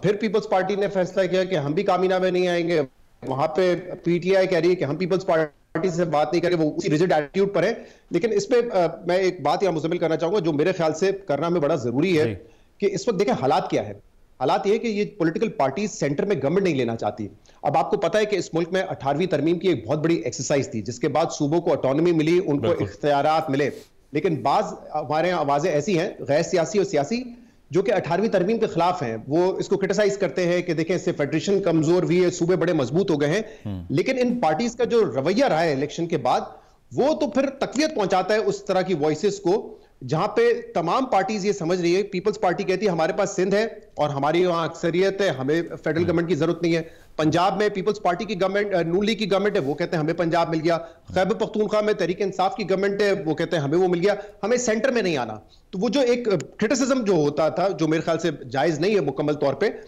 फिर पीपल्स पार्टी ने फैसला किया कि हम भी कामयाबी में नहीं आएंगे। वहां पे पीटीआई कह रही है कि हम पीपल्स पार्टी से बात नहीं करें, वो उसी रिजिड एटीट्यूड पर है। लेकिन इस पे मैं एक बात यहां मुकम्मल करना चाहूंगा जो मेरे ख्याल से करना हमें बड़ा जरूरी है कि इस वक्त देखें हालात क्या है। हालात ये कि ये पॉलिटिकल पार्टी सेंटर में गवर्नमेंट नहीं लेना चाहती। अब आपको पता है कि इस मुल्क में 18वीं तरमीम की एक बहुत बड़ी एक्सरसाइज थी, जिसके बाद सूबों को ऑटोनॉमी मिली, उनको इख्तियारात मिले। लेकिन बाज हमारे यहाँ आवाजें ऐसी हैं गैर सियासी और सियासी जो कि 18वीं तरमीम के खिलाफ हैं। वो इसको क्रिटिसाइज करते हैं कि देखें इससे फेडरेशन कमजोर हुई है, सूबे बड़े मजबूत हो गए हैं। लेकिन इन पार्टीज का जो रवैया रहा है इलेक्शन के बाद, वो तो फिर तकवीयत पहुंचाता है उस तरह की वॉइसेस को, जहां पे तमाम पार्टीज ये समझ रही है। पीपल्स पार्टी कहती है हमारे पास सिंध है और हमारी वहां अक्सरियत है, हमें फेडरल गवर्नमेंट की जरूरत नहीं है। पंजाब में पीपल्स पार्टी की गवर्नमेंट, नून लीग की गवर्नमेंट है, वो कहते हैं हमें पंजाब मिल गया। खैबर पख्तूनख्वा में तहरीक इंसाफ की गवर्नमेंट है, वो कहते हैं हमें वो मिल गया, हमें सेंटर में नहीं आना। तो वो जो एक क्रिटिसिज्म जो होता था, जो मेरे ख्याल से जायज नहीं है मुकम्मल तौर पर,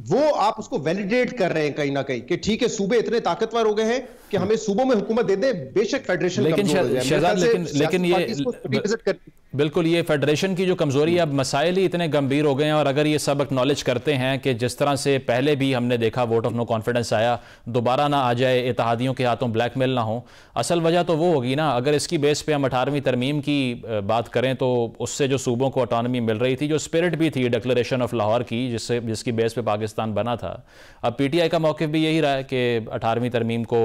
वो आप उसको वैलिडेट कर रहे हैं कहीं ना कहीं कि ठीक है सूबे इतने ताकतवर हो गए हैं कि हमें सूबों में हुकूमत दे दे, बेशक फेडरेशन लेकिन ये बिल्कुल ये फेडरेशन की जो कमजोरी है, अब मसाइल ही इतने गंभीर हो गए हैं। और अगर ये सब एक्नॉलेज करते हैं कि जिस तरह से पहले भी हमने देखा वोट ऑफ नो कॉन्फिडेंस आया, दोबारा ना आ जाए, इत्तेहादियों के हाथों ब्लैकमेल ना हो, असल वजह तो वो होगी ना। अगर इसकी बेस पे हम 18वीं तरमीम की बात करें तो उससे जो सूबों को ऑटोनॉमी मिल रही थी, जो स्पिरिट भी थी डिक्लेरेशन ऑफ लाहौर की, जिसकी बेस पे पाकिस्तान बना था। अब पीटीआई का मौक़िफ़ भी यही रहा है कि 18वीं तरमीम को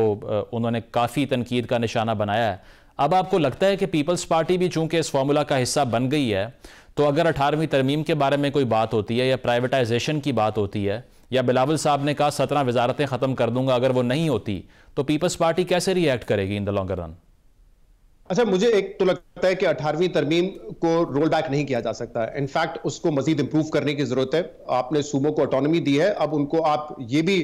उन्होंने काफ़ी तनकीद का निशाना बनाया है। अब आपको लगता है कि पीपल्स पार्टी भी चूंकि इस फार्मूला का हिस्सा बन गई है, तो अगर 18वीं तरमीम के बारे में कोई बात होती है या प्राइवेटाइजेशन की बात होती है, या बिलावल साहब ने कहा 17 वजारतें ख़त्म कर दूंगा, अगर वो नहीं होती तो पीपल्स पार्टी कैसे रिएक्ट करेगी इन द लॉन्गर रन? अच्छा, मुझे एक तो लगता है कि 18वीं तरमीम को रोल बैक नहीं किया जा सकता। इनफैक्ट उसको मजीद इंप्रूव करने की जरूरत है। आपने सूबों को ऑटोनॉमी दी है, अब उनको आप ये भी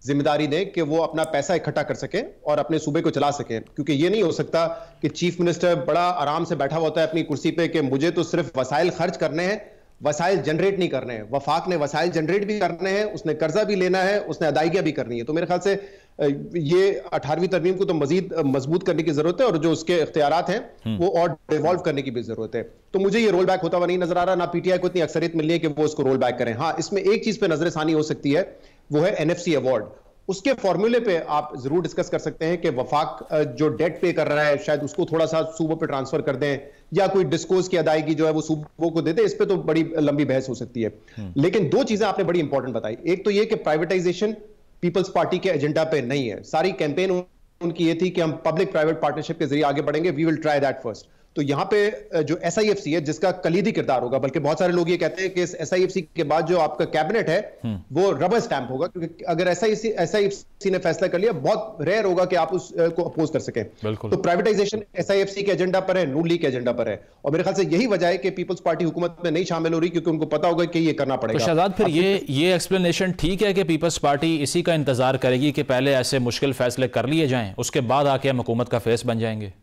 जिम्मेदारी दें कि वो अपना पैसा इकट्ठा कर सकें और अपने सूबे को चला सकें। क्योंकि ये नहीं हो सकता कि चीफ मिनिस्टर बड़ा आराम से बैठा होता है अपनी कुर्सी पे कि मुझे तो सिर्फ वसाइल खर्च करने हैं, वसाइल जनरेट नहीं करने हैं। वफाक ने वसाइल जनरेट भी करने हैं, उसने कर्जा भी लेना है, उसने अदायगियां भी करनी है। तो मेरे ख्याल से ये 18वीं तरमीम को तो मजीद मजबूत करने की जरूरत है, और जो उसके इख्तियारात हैं वो और डिवॉल्व करने की भी जरूरत है। तो मुझे ये रोल बैक होता हुआ नहीं नजर आ रहा। ना पीटीआई को इतनी अक्सरियत मिलनी है कि वो उसको रोल बैक करें। हाँ, इसमें एक चीज पे नजरसानी हो सकती है, वो है एनएफसी अवार्ड। उसके फॉर्मूले पे आप जरूर डिस्कस कर सकते हैं कि वफाक जो डेट पे कर रहा है शायद उसको थोड़ा सा सूबों पे ट्रांसफर कर दें, या कोई डिस्कोज की अदायगी जो है वो सूबों को दे दे। इस पे तो बड़ी लंबी बहस हो सकती है। लेकिन दो चीजें आपने बड़ी इंपॉर्टेंट बताई। एक तो ये कि प्राइवेटाइजेशन पीपल्स पार्टी के एजेंडा पे नहीं है। सारी कैंपेन उनकी ये थी कि हम पब्लिक प्राइवेट पार्टनरशिप के जरिए आगे बढ़ेंगे, we will try that first. तो यहां पे जो एसआईएफसी है जिसका कलीदी किरदार होगा, बल्कि बहुत सारे लोग ये कहते हैं कि इस एसआईएफसी के बाद जो आपका कैबिनेट है वो रबर स्टैंप होगा, क्योंकि अगर एसआईएफसी ने फैसला कर लिया, बहुत रेयर होगा कि आप उसको अपोज कर सकें। तो प्राइवेटाइजेशन एसआईएफसी के एजेंडा पर है, नून लीग के एजेंडा पर है, और मेरे ख्याल से यही वजह है कि पीपल्स पार्टी हुकूमत में नहीं शामिल हो रही, क्योंकि उनको पता होगा कि ये करना पड़ेगा। तो शहजाद, फिर ये एक्सप्लेनेशन ठीक है कि पीपल्स पार्टी इसी का इंतजार करेगी कि पहले ऐसे मुश्किल फैसले कर लिए जाएं, उसके बाद आके हम हुकूमत का फेस बन जाएंगे?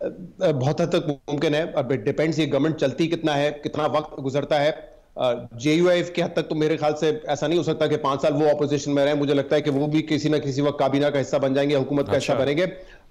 बहुत हद तक मुमकिन है। अब इट डिपेंड्स ये गवर्नमेंट चलती कितना है, कितना वक्त गुजरता है। जेयूआईएफ के हद तक तो मेरे ख्याल से ऐसा नहीं हो सकता कि 5 साल वो ऑपोजिशन में रहे। मुझे लगता है कि वो भी किसी ना किसी वक्त काबीना का हिस्सा बन जाएंगे, हुकूमत का हिस्सा बनेंगे।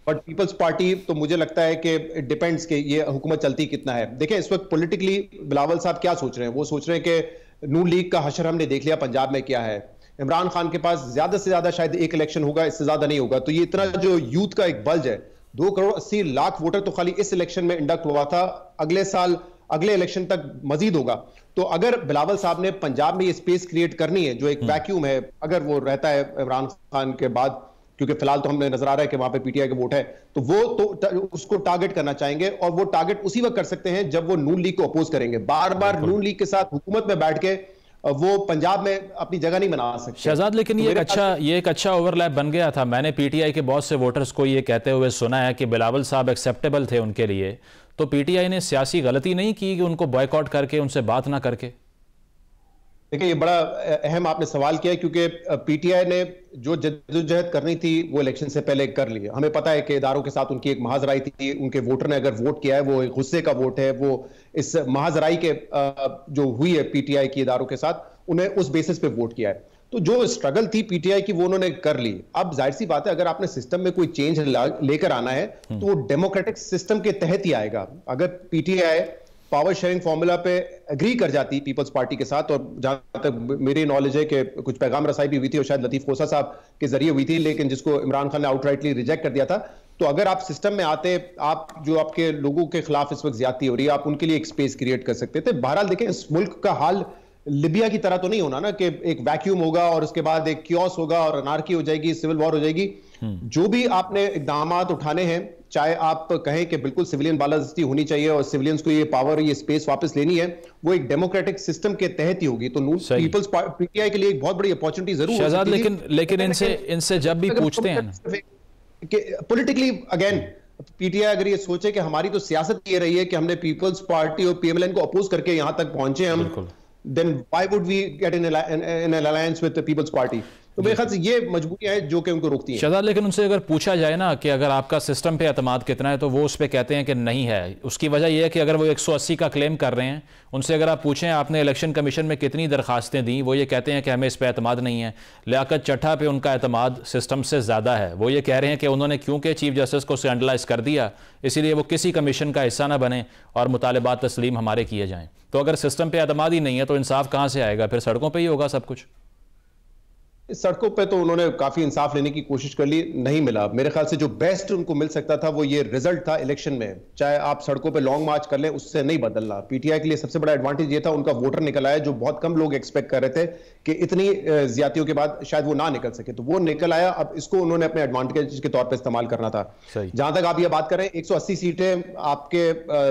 बट पीपल्स पार्टी तो मुझे लगता है कि इट डिपेंड्स कि ये हुकूमत चलती कितना है। देखें इस वक्त पॉलिटिकली बिलावल साहब क्या सोच रहे हैं। वो सोच रहे हैं कि नून लीग का हशर हमने देख लिया पंजाब में क्या है, इमरान खान के पास ज्यादा से ज्यादा शायद एक इलेक्शन होगा, इससे ज्यादा नहीं होगा। तो ये इतना जो यूथ का एक बल्ज है, 2 करोड़ 80 लाख वोटर तो खाली इस इलेक्शन में इंडक्ट हुआ था, अगले साल अगले इलेक्शन तक मजीद होगा। तो अगर बिलावल साहब ने पंजाब में ये स्पेस क्रिएट करनी है, जो एक वैक्यूम है, अगर वो रहता है इमरान खान के बाद, क्योंकि फिलहाल तो हमें नजर आ रहा है कि वहां पे पीटीआई का वोट है, तो वो तो उसको टारगेट करना चाहेंगे, और वो टारगेट उसी वक्त कर सकते हैं जब वो नून लीग को अपोज करेंगे। बार बार नून लीग के साथ हुकूमत में बैठ के वो पंजाब में अपनी जगह नहीं बना सकते शहजाद। लेकिन ये एक अच्छा ओवरलैप बन गया था। मैंने पीटीआई के बहुत से वोटर्स को ये कहते हुए सुना है कि बिलावल साहब एक्सेप्टेबल थे उनके लिए, तो पीटीआई ने सियासी गलती नहीं की कि उनको बॉयकॉट करके उनसे बात ना करके? देखिए, ये बड़ा अहम आपने सवाल किया, क्योंकि पीटीआई ने जो जद्दोजहद करनी थी वो इलेक्शन से पहले कर ली। हमें पता है कि इदारों के साथ उनकी एक महाजराई थी, उनके वोटर ने अगर वोट किया है वो एक गुस्से का वोट है, वो इस महाजराई के जो हुई है पीटीआई की इदारों के साथ, उन्हें उस बेसिस पे वोट किया है। तो जो स्ट्रगल थी पीटीआई की वो उन्होंने कर ली। अब जाहिर सी बात है, अगर आपने सिस्टम में कोई चेंज लेकर आना है तो वो डेमोक्रेटिक सिस्टम के तहत ही आएगा। अगर पीटीआई पावर शेयरिंग फॉर्मूला पे एग्री कर जाती पीपल्स पार्टी के साथ, और जहां तक मेरी नॉलेज है कि कुछ पैगाम रसाई भी हुई थी और शायद लतीफ खोसा साहब के जरिए हुई थी, लेकिन जिसको इमरान खान ने आउटराइटली रिजेक्ट कर दिया था। तो अगर आप सिस्टम में आते, आप जो आपके लोगों के खिलाफ इस वक्त ज्यादती हो रही है, आप उनके लिए एक स्पेस क्रिएट कर सकते थे। बहरहाल देखें, इस मुल्क का हाल लिबिया की तरह तो नहीं होना ना कि एक वैक्यूम होगा और उसके बाद एक क्योस होगा और अनार्की हो जाएगी, सिविल वॉर हो जाएगी। जो भी आपने इकदाम उठाने हैं, चाहे आप कहें कि बिल्कुल सिविलियन बालादस्ती होनी चाहिए और सिविलियंस को ये पावर, ये स्पेस वापस लेनी है, वो एक डेमोक्रेटिक सिस्टम के तहत ही होगी। तो पीपल्स पीटीआई के लिए एक बहुत बड़ी अपॉर्चुनिटी जरूर शहजाद, लेकिन इनसे जब भी पूछते हैं पॉलिटिकली, अगेन पीटीआई अगर ये सोचे कि हमारी तो सियासत ये रही है कि हमने पीपल्स पार्टी और पीएमएलएन को अपोज करके यहां तक पहुंचे हम, then why would we get in an alliance with the People's Party? तो मेरे ख्याल से ये मजबूरियां हैं जो कि उनको रोकती हैं। शहजाद, लेकिन उनसे अगर पूछा जाए ना कि अगर आपका सिस्टम पे एतमाद कितना है, तो वो उस पर कहते हैं कि नहीं है। उसकी वजह यह है कि अगर वो 180 का क्लेम कर रहे हैं, उनसे अगर आप पूछें आपने इलेक्शन कमीशन में कितनी दरखास्तें दी, वो ये कहते हैं कि हमें इस पर एतमाद नहीं है। लियाकत चट्टा पे उनका एतमाद सिस्टम से ज़्यादा है। वो ये कह रहे हैं कि उन्होंने क्योंकि चीफ जस्टिस को सेंट्रलाइज कर दिया, इसीलिए वो किसी कमीशन का हिस्सा ना बने और मुतालबात तस्लीम हमारे किए जाएँ। तो अगर सिस्टम पे एतमाद ही नहीं है तो इंसाफ कहाँ से आएगा? फिर सड़कों पर ही होगा सब कुछ। इस सड़कों पे तो उन्होंने काफी इंसाफ लेने की कोशिश कर ली, नहीं मिला। मेरे ख्याल से जो बेस्ट उनको मिल सकता था वो ये रिजल्ट था इलेक्शन में। चाहे आप सड़कों पे लॉन्ग मार्च कर लें, उससे नहीं बदलना। पीटीआई के लिए सबसे बड़ा एडवांटेज ये था, उनका वोटर निकल आया, जो बहुत कम लोग एक्सपेक्ट कर रहे थे कि इतनी ज्यादतियों के बाद शायद वो ना निकल सके, तो वो निकल आया। अब इसको उन्होंने अपने एडवांटेज के तौर पर इस्तेमाल करना था। जहां तक आप ये बात करें, 180 सीटें आपके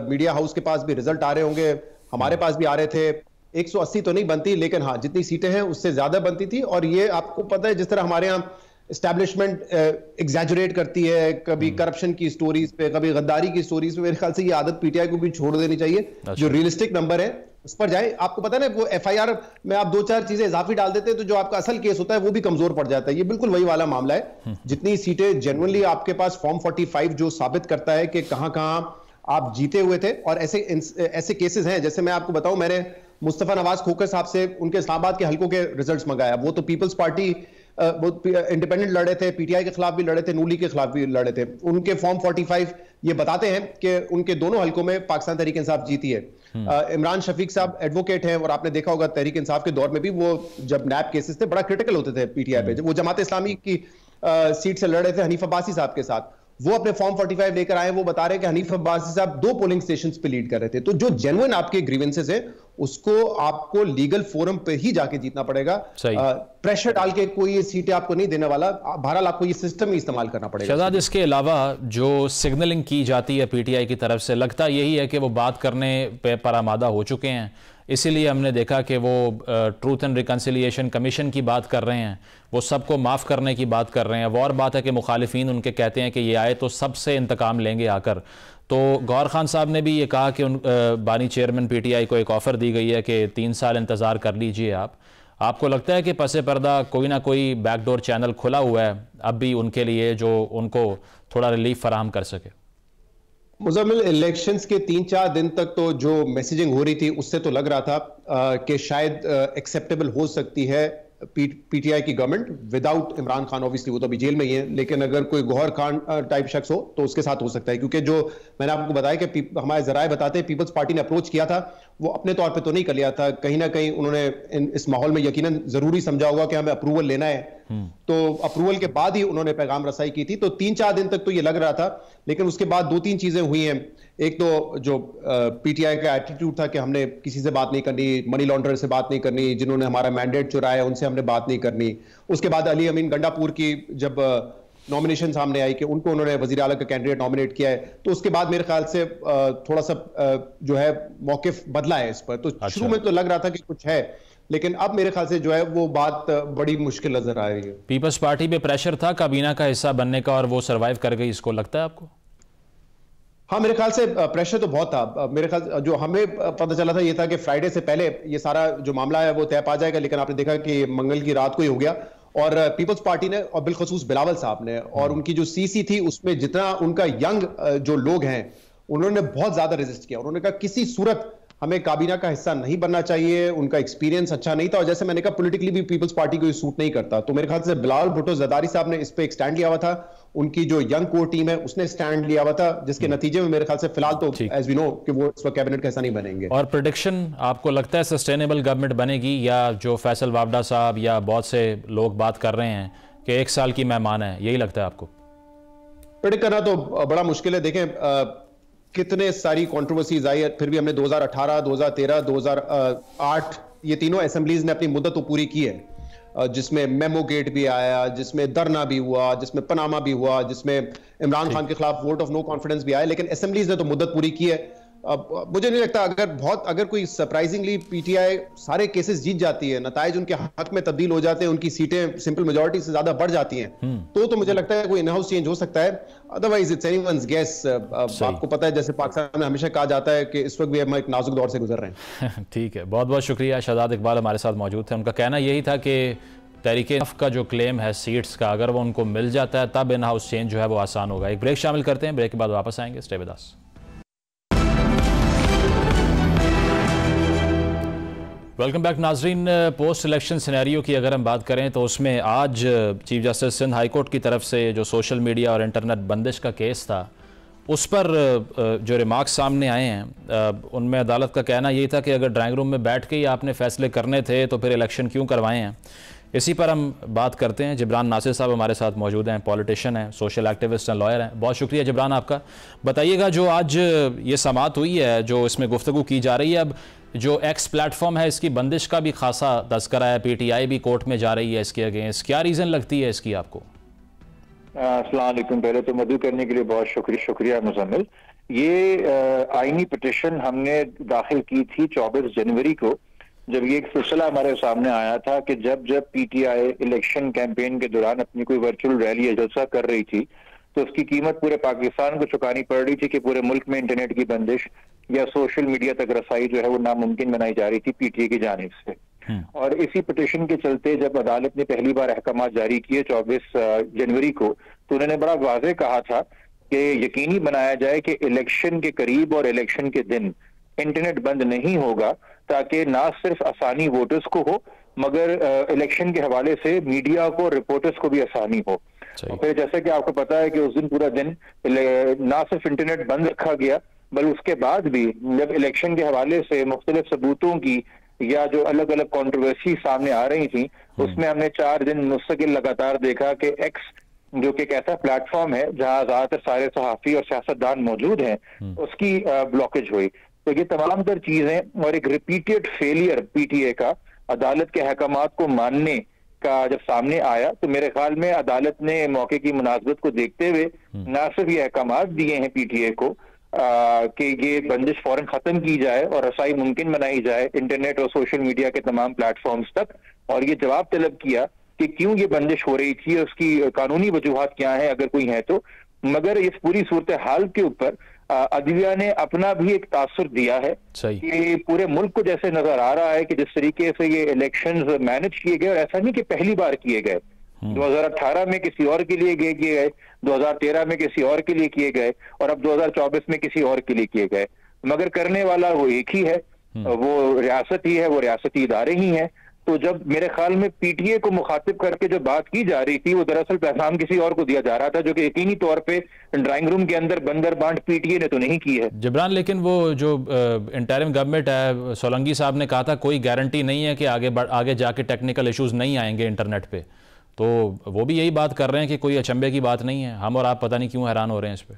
मीडिया हाउस के पास भी रिजल्ट आ रहे होंगे, हमारे पास भी आ रहे थे। 180 तो नहीं बनती, लेकिन हाँ जितनी सीटें हैं उससे ज्यादा बनती थी। और ये आपको पता है, जिस तरह हमारे यहाँ एस्टैब्लिशमेंट एग्जैजुरेट करती है, कभी करप्शन की स्टोरीज पे, कभी गद्दारी की स्टोरीज पे, मेरे ख्याल से ये आदत पीटीआई को भी छोड़ देनी चाहिए। जो रियलिस्टिक नंबर है उस पर जाए। आपको पता है ना, वो एफआईआर में आप 2-4 चीजें इजाफी डाल देते हैं तो जो आपका असल केस होता है वो भी कमजोर पड़ जाता है। ये बिल्कुल वही वाला मामला है। जितनी सीटें जेन्युइनली आपके पास फॉर्म 45 जो साबित करता है कि कहां कहां आप जीते हुए थे, और ऐसे केसेस हैं। जैसे मैं आपको बताऊं, मैंने मुस्तफा नवाज खोखर साहब से उनके इस्लामाबाद के हलकों के रिजल्ट्स मंगाया। वो तो पीपल्स पार्टी, वो इंडिपेंडेंट लड़े थे, पीटीआई के खिलाफ भी लड़े थे, नूली के खिलाफ भी लड़े थे। उनके फॉर्म 45 ये बताते हैं कि उनके दोनों हलकों में पाकिस्तान तहरीक इंसाफ जीती है। इमरान शफीक साहब एडवोकेट हैं, और आपने देखा होगा तहरीक इंसाफ के दौर में भी वो जब नैब केसेस थे बड़ा क्रिटिकल होते थे पीटीआई पे। वो जमात इस्लामी की सीट से लड़ रहे थे हनीफ अब्बासी साहब के साथ, वो अपने फॉर्म 45 लेकर आए। वो बता रहे हैं कि हनीफ अब्बासी साहब 2 पोलिंग स्टेशंस पे लीड कर रहे थे। तो जो जेन्युइन आपके ग्रीवेंसेस है उसको आपको लीगल फोरम पे ही जाके जीतना पड़ेगा। प्रेशर डाल के कोई सीटें आपको नहीं देने वाला। बहरहाल आपको ये सिस्टम ही इस्तेमाल करना पड़ेगा। शहजाद, इसके अलावा जो सिग्नलिंग की जाती है पीटीआई की तरफ से, लगता यही है कि वो बात करने पर आमादा हो चुके हैं। इसीलिए हमने देखा कि वो ट्रूथ एंड रिकन्सिलिएशन कमीशन की बात कर रहे हैं, वो सबको माफ़ करने की बात कर रहे हैं। वो और बात है कि मुखालिफिन उनके कहते हैं कि ये आए तो सबसे इंतकाम लेंगे आकर। तो गौहर खान साहब ने भी ये कहा कि बानी चेयरमैन पीटीआई को एक ऑफ़र दी गई है कि 3 साल इंतज़ार कर लीजिए आप। आपको लगता है कि पसे पर्दा कोई ना कोई बैकडोर चैनल खुला हुआ है अब भी उनके लिए, जो उनको थोड़ा रिलीफ फराहम कर सके? मुजम्मिल, इलेक्शंस के 3-4 दिन तक तो जो मैसेजिंग हो रही थी उससे तो लग रहा था कि शायद एक्सेप्टेबल हो सकती है पीटीआई की government without Imran Khan. Obviously वो तो अभी जेल में ही है, लेकिन अगर कोई गौहर खान टाइप शख्स हो तो उसके साथ हो सकता है। क्योंकि जो मैंने आपको बताया कि हमारे जराए बताते हैं पीपल्स पार्टी ने अप्रोच किया था, वो अपने तौर पे तो नहीं कर लिया था। कहीं ना कहीं उन्होंने इस माहौल में यकीनन जरूरी समझा होगा कि हमें अप्रूवल लेना है, तो अप्रूवल के बाद ही उन्होंने पैगाम रसाई की थी। तो 3-4 दिन तक तो ये लग रहा था, लेकिन उसके बाद 2-3 चीजें हुई हैं। एक तो जो पीटीआई का एटीट्यूड था कि हमने किसी से बात नहीं करनी, मनी लॉन्ड्रर से बात नहीं करनी, जिन्होंने हमारा मैंडेट चुराया उनसे हमने बात नहीं करनी। उसके बाद अली अमीन गंडापुर की जब नॉमिनेशन सामने आई कि उनको उन्होंने वजीर आला का कैंडिडेट नॉमिनेट किया है, तो उसके बाद मेरे ख्याल से थोड़ा सा जो है मौकिफ बदला है इस पर। तो शुरू में तो लग रहा था कि कुछ है, लेकिन अब मेरे ख्याल से जो है वो बात बड़ी मुश्किल नजर आ रही है। पीपल्स पार्टी पे प्रेशर था काबीना का हिस्सा बनने का और वो सरवाइव कर गई, इसको लगता है आपको? हाँ, मेरे ख्याल से प्रेशर तो बहुत था। मेरे ख्याल जो हमें पता चला था ये था कि फ्राइडे से पहले ये सारा जो मामला है वो तय पा जाएगा, लेकिन आपने देखा कि मंगल की रात को ही हो गया। और पीपल्स पार्टी ने और बिलखसूस बिलावल साहब ने और उनकी जो सीसी थी उसमें जितना उनका यंग जो लोग हैं उन्होंने बहुत ज्यादा रेजिस्ट किया। उन्होंने कहा किसी सूरत हमें काबीना का हिस्सा नहीं बनना चाहिए, उनका एक्सपीरियंस अच्छा नहीं था और जैसे मैंने कहा पॉलिटिकली भी पीपल्स पार्टी को ये सूट नहीं करता। तो मेरे ख्याल से बिलावल भुट्टो जरदारी साहब ने इस पे एक स्टैंड लिया हुआ था, उनकी जो यंग कोर टीम है उसने स्टैंड लिया हुआ था, जिसके नतीजे में मेरे ख्याल से फिलहाल तो एज वी नो कि वो इस वक्त कैबिनेट का हिस्सा नहीं बनेंगे। और प्रेडिक्शन आपको लगता है सस्टेनेबल गवर्नमेंट बनेगी, या जो फैसल वावडा साहब या बहुत से लोग बात कर रहे हैं कि 1 साल की मेहमान है, यही लगता है आपको? प्रेडिक्ट करना तो बड़ा मुश्किल है। देखें कितने सारी कंट्रोवर्सीज आई है, फिर भी हमने 2018, 2013, 2008 ये तीनों असेंबलीज ने अपनी मुद्दत तो पूरी की है, जिसमें मेमो गेट भी आया, जिसमें धरना भी हुआ, जिसमें पनामा भी हुआ, जिसमें इमरान खान के खिलाफ वोट ऑफ नो कॉन्फिडेंस भी आया, लेकिन असेंबलीज ने तो मुद्दत पूरी की है। मुझे नहीं लगता अगर कोई सरप्राइजिंगली पीटीआई सारे केसेस जीत जाती है, नताइज उनके हक में तब्दील हो जाते हैं, उनकी सीटें सिंपल मेजॉरिटी से ज्यादा बढ़ जाती हैं, तो मुझे लगता है कोई इन हाउस चेंज हो सकता है। Otherwise it's anyone's guess. आपको पता है जैसे पाकिस्तान में हमेशा कहा जाता है कि इस वक्त भी हम एक नाजुक दौर से गुजर रहे हैं। ठीक है, बहुत बहुत शुक्रिया। शहजाद इकबाल हमारे साथ मौजूद थे। उनका कहना यही था कि तहरीके का जो क्लेम है सीट्स का, अगर वो उनको मिल जाता है तब इन हाउस चेंज जो है वो आसान होगा। एक ब्रेक शामिल करते हैं, ब्रेक के बाद वापस आएंगे। Stay with us. Welcome back नाजरीन। पोस्ट इलेक्शन सिनेरियो की अगर हम बात करें तो उसमें आज chief justice Sindh high court की तरफ से जो सोशल मीडिया और इंटरनेट बंदिश का केस था उस पर जो रिमार्क्स सामने आए हैं उनमें अदालत का कहना यही था कि अगर ड्राइंग रूम में बैठ के ही आपने फैसले करने थे तो फिर इलेक्शन क्यों करवाए हैं। इसी पर हम बात करते हैं। जिब्रान नासिर साहब हमारे साथ मौजूद हैं, पॉलिटिशियन हैं, सोशल एक्टिविस्ट हैं, लॉयर हैं। बहुत शुक्रिया जिब्रान आपका। बताइएगा जो आज ये समाअत हुई है, जो इसमें गुफ्तगू की जा रही है, अब जो एक्स प्लेटफॉर्म है इसकी बंदिश का भी खासा तस्करा है, पीटीआई भी कोर्ट में जा रही है इसके अगेंस्ट, क्या रीज़न लगती है इसकी आपको? अस्सलाम वालेकुम। पहले तो मदद करने के लिए बहुत शुक्रिया मुजम्मिल। ये आईनी पिटिशन हमने दाखिल की थी 24 जनवरी को, जब ये एक सिलसिला हमारे सामने आया था कि जब पीटीआई इलेक्शन कैंपेन के दौरान अपनी कोई वर्चुअल रैली या जलसा कर रही थी तो उसकी कीमत पूरे पाकिस्तान को चुकानी पड़ रही थी कि पूरे मुल्क में इंटरनेट की बंदिश या सोशल मीडिया तक रसाई जो है वो नामुमकिन बनाई जा रही थी पीटीआई की जानिब से। और इसी पिटिशन के चलते जब अदालत ने पहली बार अहकाम जारी किए 24 जनवरी को, तो उन्होंने बड़ा वाज़ेह कहा था कि यकीनी बनाया जाए कि इलेक्शन के करीब और इलेक्शन के दिन इंटरनेट बंद नहीं होगा, ताकि ना सिर्फ आसानी वोटर्स को हो मगर इलेक्शन के हवाले से मीडिया को, रिपोर्टर्स को भी आसानी हो। और फिर जैसे कि आपको पता है कि उस दिन पूरा दिन ना सिर्फ इंटरनेट बंद रखा गया बल्कि उसके बाद भी जब इलेक्शन के हवाले से मुख्तलिफ सबूतों की या जो अलग अलग कॉन्ट्रोवर्सी सामने आ रही थी उसमें हमने 4 दिन मुस्तकिल लगातार देखा कि एक्स जो कि एक ऐसा प्लेटफॉर्म है जहां ज्यादातर सारे सहाफी और सियासतदान मौजूद हैं, उसकी ब्लॉकेज हुई। तो ये तमाम तर चीजें और एक रिपीटेड फेलियर पीटीए का अदालत के अहकामात को मानने का जब सामने आया, तो मेरे ख्याल में अदालत ने मौके की मुनासबत को देखते हुए न सिर्फ ये अहकामात दिए हैं पीटीए को कि ये बंदिश फौरन खत्म की जाए और रसाई मुमकिन बनाई जाए इंटरनेट और सोशल मीडिया के तमाम प्लेटफॉर्म्स तक, और ये जवाब तलब किया कि क्यों ये बंदिश हो रही थी, उसकी कानूनी वजूहात क्या है अगर कोई है तो। मगर इस पूरी सूरत हाल के ऊपर अदलिया ने अपना भी एक तासुर दिया है कि पूरे मुल्क को जैसे नजर आ रहा है कि जिस तरीके से ये इलेक्शंस मैनेज किए गए, और ऐसा नहीं कि पहली बार किए गए, 2018 में किसी और के लिए किए गए, 2013 में किसी और के लिए किए गए और अब 2024 में किसी और के लिए किए गए, मगर करने वाला वो एक ही है, वो रियासत ही है, वो रियासती इदारे ही हैं। तो जब मेरे ख्याल में पीटीए को मुखातिब करके जो बात की जा रही थी वो दरअसल पैगाम किसी और को दिया जा रहा था, जो कि यकीनी तौर पे ड्राइंग रूम के अंदर बंदर बांट पीटीए ने तो नहीं की है। जिब्रान, लेकिन वो जो इंटरिम गवर्नमेंट है, सोलंकी साहब ने कहा था कोई गारंटी नहीं है कि आगे जाके टेक्निकल इश्यूज नहीं आएंगे इंटरनेट पे, तो वो भी यही बात कर रहे हैं कि कोई अचंभे की बात नहीं है। हम और आप पता नहीं क्यों हैरान हो रहे हैं इस पे।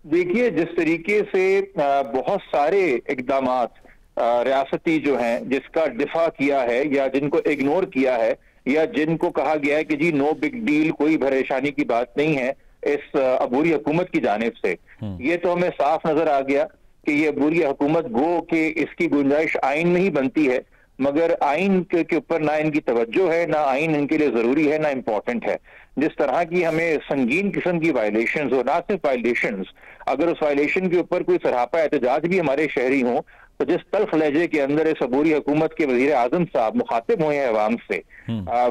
देखिए, जिस तरीके से बहुत सारे इकदामात रियासती जो हैं जिसका दिफा किया है या जिनको इग्नोर किया है या जिनको कहा गया है कि जी नो बिग डील, कोई परेशानी की बात नहीं है इस अबूरी हुकूमत की जानिब से, ये तो हमें साफ नजर आ गया कि ये अबूरी हुकूमत गो कि इसकी गुंजाइश आइन में ही बनती है, मगर आइन के ऊपर ना इनकी तवज्जो है, ना आइन इनके लिए जरूरी है, ना इम्पोर्टेंट है। जिस तरह की हमें संगीन किस्म की वायलेशंस हो, ना सिर्फ वायलेशंस, अगर उस वायलेशन के ऊपर कोई सरापा एहतजाज भी हमारे शहरी हों, तो जिस तल्ख लहजे के अंदर इस अबूरी हुकूमत के वजीर आजम साहब मुखातिब हुए हैं अवाम से,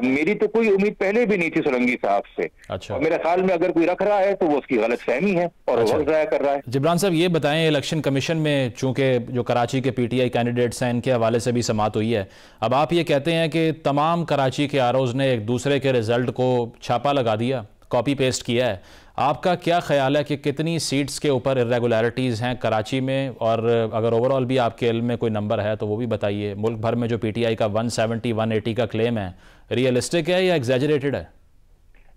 मेरी तो कोई उम्मीद पहले भी नहीं थी सोलंकी साहब से। अच्छा। और मेरे ख्याल में अगर कोई रख रहा है तो वो उसकी गलत फहमी है और अच्छा। वक्त ज़ाया कर रहा है। जिब्रान साहब ये बताएं, इलेक्शन कमीशन में चूंकि जो कराची के PTI कैंडिडेट्स हैं इनके हवाले से भी समात हुई है, अब आप ये कहते हैं कि तमाम कराची के आरओज़ ने एक दूसरे के रिजल्ट को छापा लगा दिया, कॉपी पेस्ट किया है। आपका क्या ख्याल है कि कितनी सीट्स के ऊपर इरेगुलरिटीज़ हैं कराची में, और अगर ओवरऑल भी आपके इल्म में कोई नंबर है तो वो भी बताइए। मुल्क भर में जो PTI का 170-180 का क्लेम है, रियलिस्टिक है या एग्जैजरेटेड है?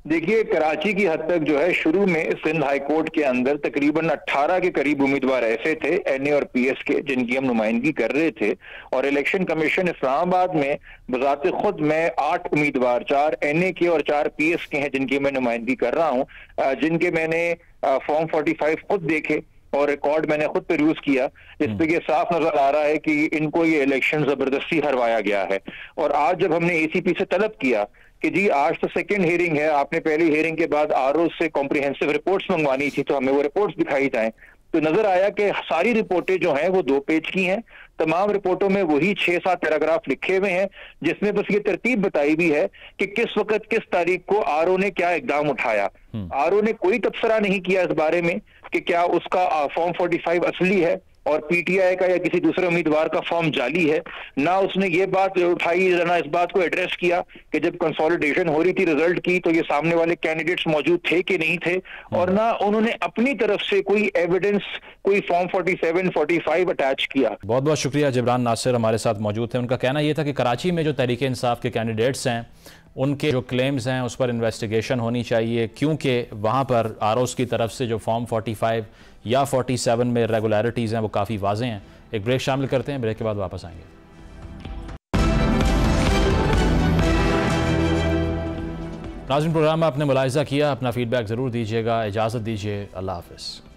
देखिए, कराची की हद तक जो है शुरू में सिंध हाई कोर्ट के अंदर तकरीबन 18 के करीब उम्मीदवार ऐसे थे NA और PS के जिनकी हम नुमाइंदगी कर रहे थे, और इलेक्शन कमीशन इस्लामाबाद में बजाते खुद मैं 8 उम्मीदवार, 4 NA के और 4 PS के हैं जिनकी मैं नुमाइंदगी कर रहा हूँ, जिनके मैंने फॉर्म 45 खुद देखे और रिकॉर्ड मैंने खुद परयूज किया, जिसपे ये साफ नजर आ रहा है कि इनको ये इलेक्शन जबरदस्ती हरवाया गया है। और आज जब हमने ACP से तलब किया कि जी आज तो सेकंड हियरिंग है, आपने पहली हियरिंग के बाद RO से कॉम्प्रिहेंसिव रिपोर्ट्स मंगवानी थी, तो हमें वो रिपोर्ट्स दिखाई जाएं, तो नजर आया कि सारी रिपोर्टें जो हैं वो 2 पेज की हैं। तमाम रिपोर्टों में वही 6-7 पैराग्राफ लिखे हुए हैं, जिसमें बस ये तरतीब बताई भी है कि किस वक्त किस तारीख को RO ने क्या इकदाम उठाया। RO ने कोई तबसरा नहीं किया इस बारे में कि क्या उसका फॉर्म 45 असली है और PTI का या किसी दूसरे उम्मीदवार का फॉर्म जाली है। ना उसने ये बात उठाई, ना इस बात को एड्रेस किया कि जब कंसोलिडेशन हो रही थी रिजल्ट की तो ये सामने वाले कैंडिडेट्स मौजूद थे कि नहीं थे, और ना उन्होंने अपनी तरफ से कोई एविडेंस, कोई फॉर्म 47, 45 अटैच किया। बहुत बहुत शुक्रिया। जिब्रान नासिर हमारे साथ मौजूद थे। उनका कहना यह था कि कराची में जो तहरीक इंसाफ के कैंडिडेट्स हैं उनके जो क्लेम्स हैं उस पर इन्वेस्टिगेशन होनी चाहिए, क्योंकि वहाँ पर ROs की तरफ से जो फॉर्म 45 या 47 में रेगुलरिटीज़ हैं वो काफ़ी वाज़ेह हैं। एक ब्रेक शामिल करते हैं, ब्रेक के बाद वापस आएंगे। नाज़रीन, प्रोग्राम में आपने मुलाहिज़ा किया, अपना फ़ीडबैक ज़रूर दीजिएगा। इजाज़त दीजिए, अल्लाह हाफ़िज़।